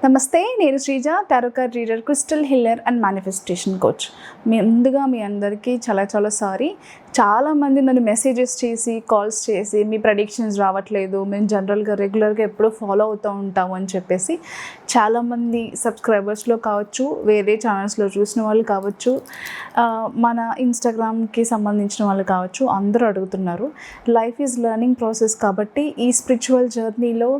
నమస్తే, నేను Sreeja, tarot card reader, crystal healer and manifestation coach. ముందుగా మీ అందరికీ చాలా సారీ. చాలామంది నన్ను మెసేజెస్ చేసి, కాల్స్ చేసి మీ ప్రెడిక్షన్స్ రావట్లేదు, మేము జనరల్గా రెగ్యులర్గా ఎప్పుడూ ఫాలో అవుతూ ఉంటాము అని చెప్పేసి చాలామంది సబ్స్క్రైబర్స్లో కావచ్చు, వేరే ఛానల్స్లో చూసిన వాళ్ళు కావచ్చు, మన ఇన్స్టాగ్రామ్కి సంబంధించిన వాళ్ళు కావచ్చు, అందరూ అడుగుతున్నారు. లైఫ్ ఈజ్ లెర్నింగ్ ప్రాసెస్ కాబట్టి ఈ స్పిరిచువల్ జర్నీలో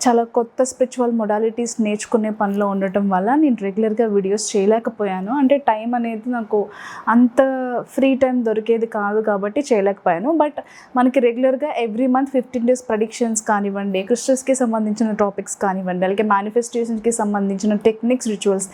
చాలా కొత్త స్పిరిచువల్ మొడాలిటీస్ నేర్చుకునే పనిలో ఉండటం వల్ల నేను రెగ్యులర్గా వీడియోస్ చేయలేకపోయాను. అంటే టైం అనేది నాకు అంత ఫ్రీ టైం దొరికేది కాదు కాబట్టి చేయలేకపోయాను. బట్ మనకి రెగ్యులర్గా ఎవ్రీ మంత్ 15 days ప్రెడిక్షన్స్ కానివ్వండి, క్రిస్టల్స్కి సంబంధించిన టాపిక్స్ కానివ్వండి, అలాగే మేనిఫెస్టేషన్స్కి సంబంధించిన టెక్నిక్స్, రిచువల్స్,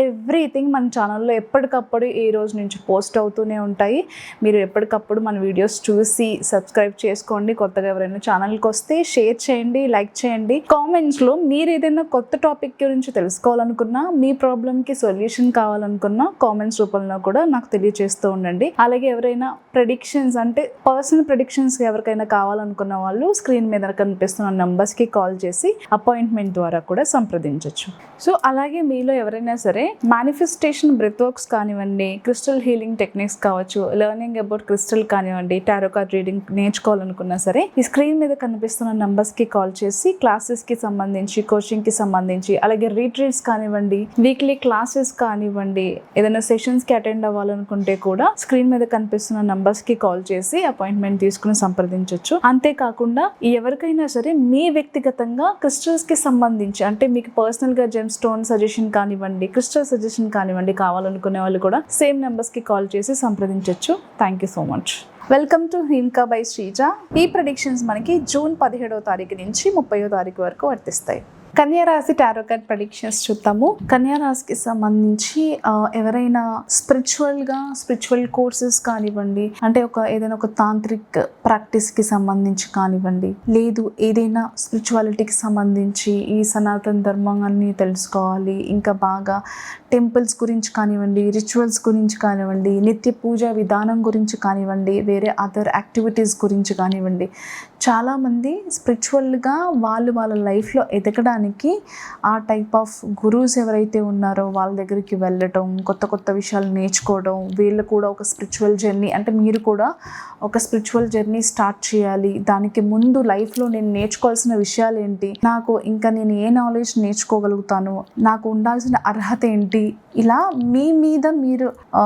ఎవ్రీథింగ్ మన ఛానల్లో ఎప్పటికప్పుడు ఈ రోజు నుంచి పోస్ట్ అవుతూనే ఉంటాయి. మీరు ఎప్పటికప్పుడు మన వీడియోస్ చూసి సబ్స్క్రైబ్ చేసుకోండి. కొత్తగా ఎవరైనా ఛానల్కి వస్తే షేర్ చేయండి, లైక్ చేయండి. కామెంట్స్లో మీరు ఏదైనా కొత్త టాపిక్ గురించి తెలుసుకోవాలనుకున్నా, మీ ప్రాబ్లమ్కి సొల్యూషన్ కావాలనుకున్నా కామెంట్స్ రూపంలో కూడా నాకు తెలియజేస్తూ ఉండండి. అలాగే ఎవరైనా ప్రెడిక్షన్స్ అంటే పర్సనల్ ప్రెడిక్షన్స్ ఎవరికైనా కావాలనుకున్న వాళ్ళు స్క్రీన్ మీద కనిపిస్తున్న నంబర్స్కి కాల్ చేసి అపాయింట్మెంట్ ద్వారా కూడా సంప్రదించవచ్చు. సో అలాగే మీలో ఎవరైనా సరే మేనిఫెస్టేషన్ బ్రెత్ వర్క్స్ కానివ్వండి, క్రిస్టల్ హీలింగ్ టెక్నిక్స్ కావచ్చు, లెర్నింగ్ అబౌట్ క్రిస్టల్ కానివ్వండి, టారో కార్డ్ రీడింగ్ నేర్చుకోవాలనుకున్నా సరే ఈ స్క్రీన్ మీద కనిపిస్తున్న నంబర్స్కి కాల్ చేసి క్లాసెస్కి సంబంధించి, కోచింగ్కి సంబంధించి, అలాగే రీట్రీట్స్ కానివ్వండి, వీక్లీ క్లాసెస్ కానివ్వండి, ఏదైనా సెషన్స్కి అటెండ్ అవ్వాలనుకుంటే కూడా స్క్రీన్ మీద కనిపిస్తున్న నంబర్స్కి కాల్ చేసి అపాయింట్మెంట్ తీసుకుని సంప్రదించవచ్చు. అంతేకాకుండా ఎవరికైనా సరే మీ వ్యక్తిగతంగా క్రిస్టల్స్కి సంబంధించి అంటే మీకు పర్సనల్గా జెమ్ స్టోన్ సజెషన్ కానివ్వండి, క్రిస్టల్ సజెషన్ కానివ్వండి కావాలనుకునే వాళ్ళు కూడా సేమ్ నెంబర్స్కి కాల్ చేసి సంప్రదించవచ్చు. Thank you so much. Welcome to హింకా బై శ్రీజ. ఈ ప్రెడిక్షన్స్ మనకి జూన్ 17వ తారీఖు నుంచి 30వ తారీఖు వరకు వర్తిస్తాయి. కన్యా రాశి టారో కార్డ్ ప్రెడిక్షన్స్ చూద్దాము. కన్యా రాశికి సంబంధించి ఎవరైనా స్పిరిచువల్ కోర్సెస్ కానివ్వండి, అంటే ఏదైనా ఒక తాంత్రిక్ ప్రాక్టీస్కి సంబంధించి కానివ్వండి, లేదు ఏదైనా స్పిరిచువాలిటీకి సంబంధించి ఈ సనాతన ధర్మాన్ని తెలుసుకోవాలి, ఇంకా బాగా టెంపుల్స్ గురించి కానివ్వండి, రిచువల్స్ గురించి కానివ్వండి, నిత్య పూజ విధానం గురించి కానివ్వండి, వేరే అదర్ యాక్టివిటీస్ గురించి కానివ్వండి, చాలామంది స్పిరిచువల్గా వాళ్ళ లైఫ్లో ఎదగడానికి ఆ టైప్ ఆఫ్ గురూస్ ఎవరైతే ఉన్నారో వాళ్ళ దగ్గరికి వెళ్ళటం, కొత్త విషయాలు నేర్చుకోవడం, వీళ్ళు కూడా ఒక స్పిరిచువల్ జర్నీ అంటే మీరు కూడా ఒక స్పిరిచువల్ జర్నీ స్టార్ట్ చేయాలి, దానికి ముందు లైఫ్లో నేను నేర్చుకోవాల్సిన విషయాలు ఏంటి, నాకు ఇంకా నేను ఏ నాలెడ్జ్ నేర్చుకోగలుగుతాను, నాకు ఉండాల్సిన అర్హత ఏంటి, ఇలా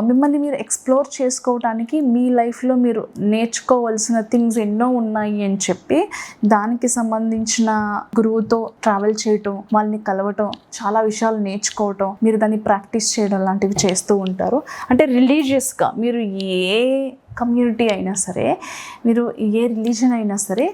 మిమ్మల్ని మీరు ఎక్స్ప్లోర్ చేసుకోవడానికి మీ లైఫ్లో మీరు నేర్చుకోవాల్సిన థింగ్స్ ఎన్నో ఉన్నాయి అని చెప్పి దానికి సంబంధించిన గురువుతో ట్రావెల్ చేయటం, వాళ్ళని కలవటం, చాలా విషయాలు నేర్చుకోవటం, మీరు దాన్ని ప్రాక్టీస్ చేయడం లాంటివి చేస్తూ ఉంటారు. అంటే రిలీజియస్గా మీరు ఏ కమ్యూనిటీ అయినా సరే, మీరు ఏ రిలీజన్ అయినా సరే,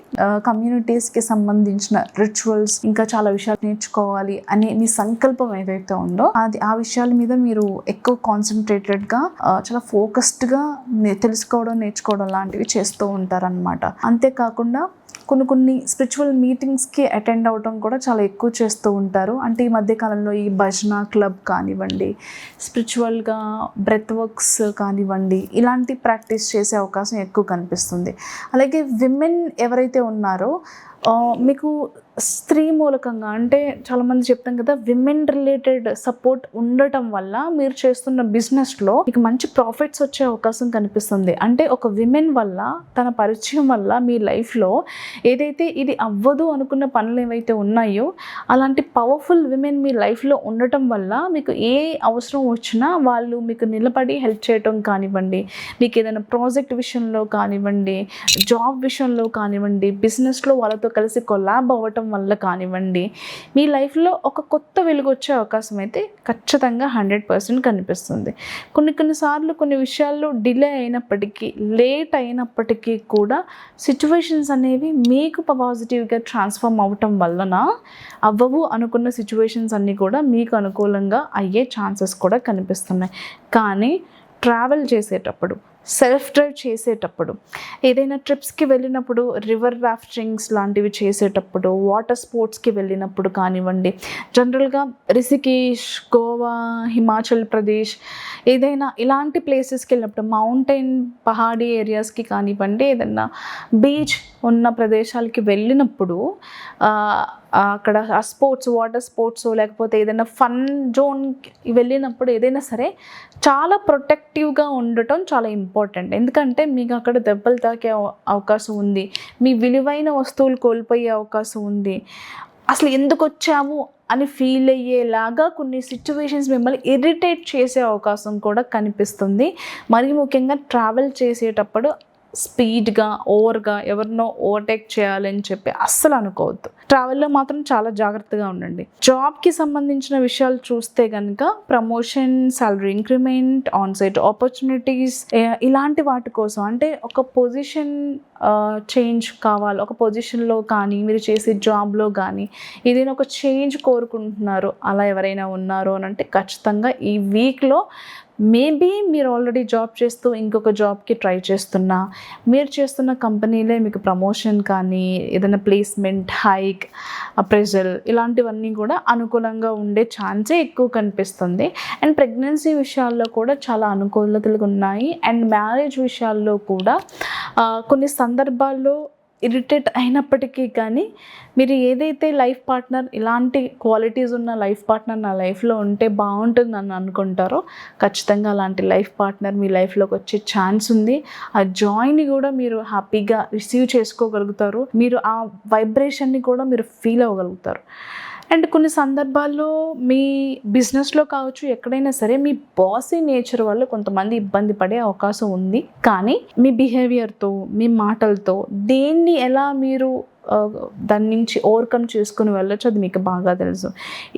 కమ్యూనిటీస్కి సంబంధించిన రిచువల్స్ ఇంకా చాలా విషయాలు నేర్చుకోవాలి అనే మీ సంకల్పం ఏదైతే ఉందో ఆ విషయాల మీద మీరు ఎక్కువ కాన్సన్ట్రేటెడ్గా చాలా ఫోకస్డ్గా నేర్చుకోవడం లాంటివి చేస్తూ ఉంటారనమాట. అంతేకాకుండా కొన్ని స్పిరిచువల్ మీటింగ్స్కి అటెండ్ అవ్వడం కూడా చాలా ఎక్కువ చేస్తూ ఉంటారు. అంటే ఈ మధ్యకాలంలో ఈ భజన క్లబ్ కానివ్వండి, స్పిరిచువల్గా బ్రెత్ వర్క్స్ కానివ్వండి, ఇలాంటి ప్రాక్టీస్ చేసే అవకాశం ఎక్కువ కనిపిస్తుంది. అలాగే విమెన్ ఎవరైతే ఉన్నారో మీకు స్త్రీ మూలకంగా అంటే చాలామంది చెప్తాం కదా, విమెన్ రిలేటెడ్ సపోర్ట్ ఉండటం వల్ల మీరు చేస్తున్న బిజినెస్లో మీకు మంచి ప్రాఫిట్స్ వచ్చే అవకాశం కనిపిస్తుంది. అంటే ఒక విమెన్ వల్ల, తన పరిచయం వల్ల మీ లైఫ్లో ఏదైతే ఇది అవ్వదు అనుకున్న పనులు ఏవైతే ఉన్నాయో అలాంటి పవర్ఫుల్ విమెన్ మీ లైఫ్లో ఉండటం వల్ల మీకు ఏ అవసరం వచ్చినా వాళ్ళు మీకు నిలబడి హెల్ప్ చేయటం కానివ్వండి, మీకు ఏదైనా ప్రాజెక్ట్ విషయంలో కానివ్వండి, జాబ్ విషయంలో కానివ్వండి, బిజినెస్లో వాళ్ళతో కలిసి కొలాబ్ అవ్వటం వల్ల కానివ్వండి, మీ లైఫ్లో ఒక కొత్త వెలుగు వచ్చే అవకాశం అయితే ఖచ్చితంగా 100% కనిపిస్తుంది. కొన్నిసార్లు కొన్ని విషయాల్లో డిలే అయినప్పటికీ, లేట్ అయినప్పటికీ కూడా సిచ్యువేషన్స్ అనేవి మీకు పాజిటివ్గా ట్రాన్స్ఫార్మ్ అవ్వటం వలన అవ్వవు అనుకున్న సిచ్యువేషన్స్ అన్నీ కూడా మీకు అనుకూలంగా అయ్యే ఛాన్సెస్ కూడా కనిపిస్తున్నాయి. కానీ ట్రావెల్ చేసేటప్పుడు, సెల్ఫ్ డ్రైవ్ చేసేటప్పుడు, ఏదైనా ట్రిప్స్కి వెళ్ళినప్పుడు, రివర్ రాఫ్టింగ్స్ లాంటివి చేసేటప్పుడు, వాటర్ స్పోర్ట్స్కి వెళ్ళినప్పుడు కానివ్వండి, జనరల్గా రిషికేష్, గోవా, హిమాచల్ ప్రదేశ్ ఏదైనా ఇలాంటి ప్లేసెస్కి వెళ్ళినప్పుడు, మౌంటైన్ పహాడీ ఏరియాస్కి కానివ్వండి, ఏదైనా బీచ్ ఉన్న ప్రదేశాలకి వెళ్ళినప్పుడు అక్కడ ఆ వాటర్ స్పోర్ట్స్ లేకపోతే ఏదైనా ఫన్ జోన్కి వెళ్ళినప్పుడు ఏదైనా సరే చాలా ప్రొటెక్టివ్గా ఉండటం చాలా ఇంపార్టెంట్. ఎందుకంటే మీకు అక్కడ దెబ్బలు తాకే అవకాశం ఉంది, మీ విలువైన వస్తువులు కోల్పోయే అవకాశం ఉంది, అసలు ఎందుకు వచ్చాము అని ఫీల్ అయ్యేలాగా కొన్ని సిచ్యువేషన్స్ మిమ్మల్ని ఇరిటేట్ చేసే అవకాశం కూడా కనిపిస్తుంది. మరీ ముఖ్యంగా ట్రావెల్ చేసేటప్పుడు స్పీడ్గా ఓవర్గా ఎవరినో ఓవర్టేక్ చేయాలని చెప్పి అస్సలు అనుకోవద్దు. ట్రావెల్లో మాత్రం చాలా జాగ్రత్తగా ఉండండి. జాబ్కి సంబంధించిన విషయాలు చూస్తే కనుక promotion, salary increment, onsite opportunities, ఇలాంటి వాటి కోసం అంటే ఒక పొజిషన్ చేంజ్ కావాలి, ఒక పొజిషన్లో కానీ మీరు చేసే జాబ్లో కానీ ఏదైనా ఒక చేంజ్ కోరుకుంటున్నారు, అలా ఎవరైనా ఉన్నారు అని అంటే ఖచ్చితంగా ఈ వీక్లో మేబీ మీరు ఆల్రెడీ జాబ్ చేస్తూ ఇంకొక జాబ్కి ట్రై చేస్తున్నా, మీరు చేస్తున్న కంపెనీలే మీకు ప్రమోషన్ కానీ ఏదైనా ప్లేస్మెంట్, హైక్, అప్రైజల్ ఇలాంటివన్నీ కూడా అనుకూలంగా ఉండే ఛాన్సే ఎక్కువ కనిపిస్తుంది. అండ్ ప్రెగ్నెన్సీ విషయాల్లో కూడా చాలా అనుకూలతలు ఉన్నాయి. అండ్ మ్యారేజ్ విషయాల్లో కూడా కొన్ని సందర్భాల్లో ఇరిటేట్ అయినప్పటికీ కానీ మీరు ఏదైతే లైఫ్ పార్ట్నర్, ఇలాంటి క్వాలిటీస్ ఉన్న లైఫ్ పార్ట్నర్ నా లైఫ్లో ఉంటే బాగుంటుందని అనుకుంటారో ఖచ్చితంగా అలాంటి లైఫ్ పార్ట్నర్ మీ లైఫ్లోకి వచ్చే ఛాన్స్ ఉంది. ఆ జాయ్ని కూడా మీరు హ్యాపీగా రిసీవ్ చేసుకోగలుగుతారు, మీరు ఆ వైబ్రేషన్ని కూడా మీరు ఫీల్ అవ్వగలుగుతారు. అండ్ కొన్ని సందర్భాల్లో మీ బిజినెస్లో కావచ్చు, ఎక్కడైనా సరే మీ బాసీ నేచర్ వల్ల కొంతమంది ఇబ్బంది పడే అవకాశం ఉంది. కానీ మీ బిహేవియర్తో, మీ మాటలతో దేన్ని ఎలా మీరు దాని నుంచి ఓవర్కమ్ చేసుకుని వెళ్ళొచ్చు అది మీకు బాగా తెలుసు.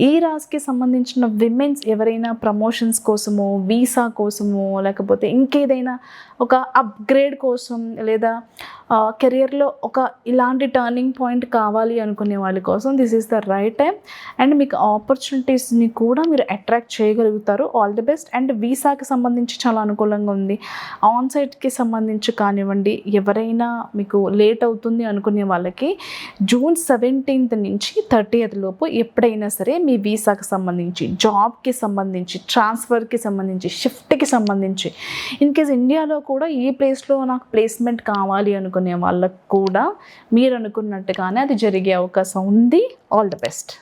ఈ రాశికి సంబంధించిన విమెన్స్ ఎవరైనా ప్రమోషన్స్ కోసమో, వీసా కోసమో, లేకపోతే ఇంకేదైనా ఒక అప్గ్రేడ్ కోసం లేదా కెరియర్లో ఒక ఇలాంటి టర్నింగ్ పాయింట్ కావాలి అనుకునే వాళ్ళ కోసం this is the right time. And మీకు ఆపర్చునిటీస్ని కూడా మీరు అట్రాక్ట్ చేయగలుగుతారు. All the best. అండ్ వీసాకి సంబంధించి చాలా అనుకూలంగా ఉంది. ఆన్సైట్కి సంబంధించి కానివ్వండి, ఎవరైనా మీకు లేట్ అవుతుంది అనుకునే వాళ్ళకి జూన్ 17th నుంచి 30th లోపు ఎప్పుడైనా సరే మీ వీసాకి సంబంధించి, జాబ్కి సంబంధించి, ట్రాన్స్ఫర్కి సంబంధించి, షిఫ్ట్కి సంబంధించి, ఇన్ కేస్ ఇండియాలో కూడా ఈ ప్లేస్లో నాకు ప్లేస్మెంట్ కావాలి అనుకునే వాళ్ళకు కూడా మీరు అనుకున్నట్టుగానే అది జరిగే అవకాశం ఉంది. All the best.